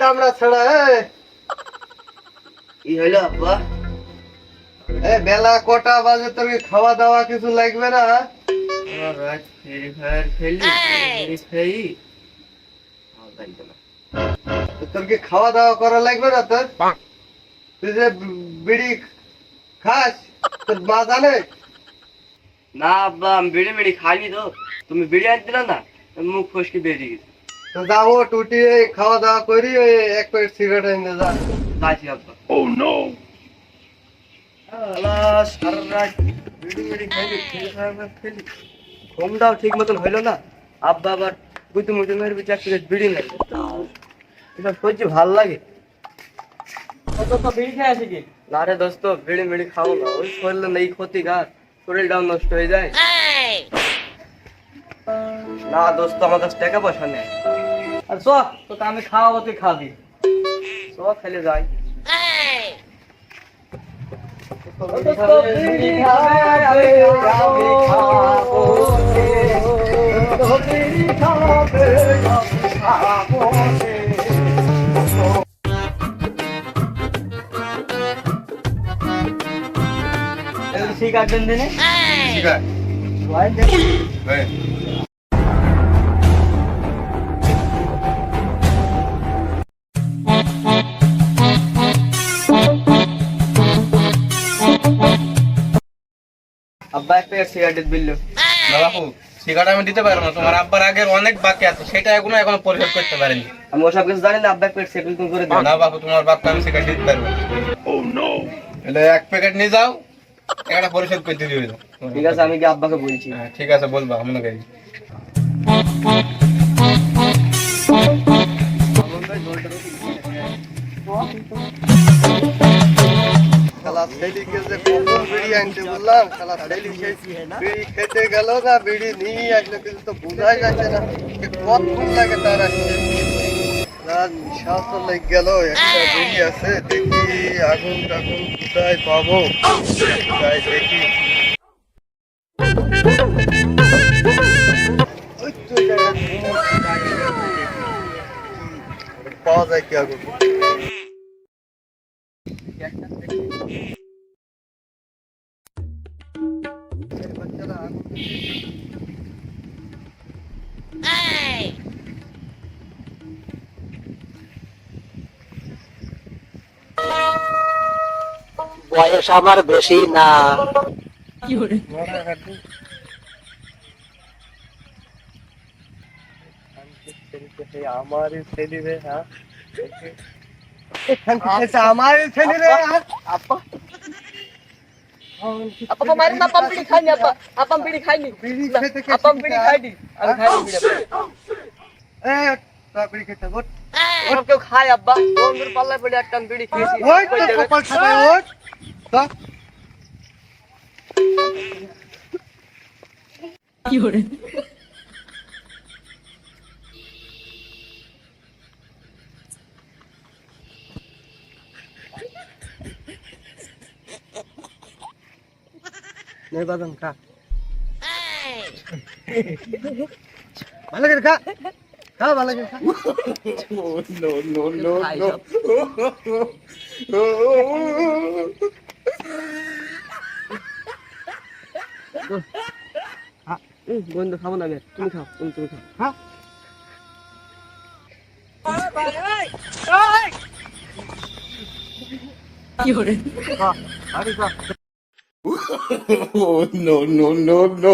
দামড়া ছাড়া কি হলো আব্বা? বেলা কটা বাজে, তোকে খাওয়া দাওয়া কিছু লাগবে না? আমার রাত ফ্রি ফায়ার খেলি, খেলি লাগবে না। তোর কি খাওয়া দাওয়া করা লাগবে না? তোর তুই যে বিড়ি খাস, তোর মা জানে? না আব্বা, আমি বিড়ি মিড়ি খাইনি তো। তুমি বিড়ি আনতে দিলা না, মুখ ফসকে বেরিয়ে গেছে। তো যাবো টুটি খাওয়া দাওয়া করি, ওই এক প্যাকেট সিগারেট এনে যা। যাইছি আব্বা। ও নো, সারা রাত বিড়ি মিড়ি খাইলি, খেলি, ঘুমটাও ঠিক মতন হইলো না। আব্বা আবার গুতু মুতু মেরে বিচার করে বিড়ি নাই, এটা সহ্য ভাল লাগে। বিড়ি খেয়ে আসে কি? না রে দোস্ত, বিড়ি মিড়ি খাবো না, ওই শরীরে নেই ক্ষতিকার, শরীরটাও নষ্ট হয়ে যায়। না দোস্ত, আমার কাছে টাকা পয়সা নেই। আর চ, তোকে আমি খাওয়াবো, তুই খাবি। সব খেলে যাই। সিগারেট দেন দিনে আব্বা এক প্যাকেট সিগারেট দিল। না বাপু, সিগারেট আমি দিতে পারবো না, তোমার আব্বার আগের অনেক বাকি আছে, সেটা এখনো পরিশোধ করতে পারিনি। আমি ওসব কিছু জানি না, আব্বা এক প্যাকেট সেটেল তুমি করে দাও। না বাপু, তোমার বাপকে আমি সিগারেট দিতে পারবো না। তাহলে এক প্যাকেট নিয়ে যাও, একটা পরিশোধ করতে দিয়ে দাও। ঠিক আছে, আমি কি আব্বাকে বলছি। হ্যাঁ, ঠিক আছে, বলবা আপনাকে। শালা ছেলেকে যে কখন বিড়ি আনতে বললাম, শালা ছেলে সেই বিড়ি খেতে গেল না, বিড়ি নিয়ে আসলে কিছু তো বোঝাই যাচ্ছে না যে কতক্ষণ লাগে তার আসছে। নিঃশ্বাস তো লেগে গেল, একটা বিড়ি আছে, দেখি আগুন টাগুন কোথায় পাবো, তাই দেখি। ওই তো জায়গায় পাওয়া যায় কি আগুন? বাচ্চারা আগুন বয়স আমার বেশি না। আমার ছেলে রে, হ্যাঁ আমার ছেলে রে। আপা আপা মারেন না, পাম বিড়ি খাইনি আপা, আপা বিড়ি খাইনি, বিড়ি খেতে আপা বিড়ি খাইনি, আমি খাইনি বিড়ি। বিড়ি খেতে ওঠ, ওর কেউ খায় আব্বা, বন্ধুর পাল্লায় পড়ে একটা বিড়ি খেয়েছি। ওই তো কপাল খাটায় ওঠ। কি হরে नहीं बादाम खा, भालो कर खा, खा भालो कर खा। বন্ধু খাবো না, তুমি খাও, তুমি খাও। हाँ কি হরে खा, अरे खा। No, no, no, no.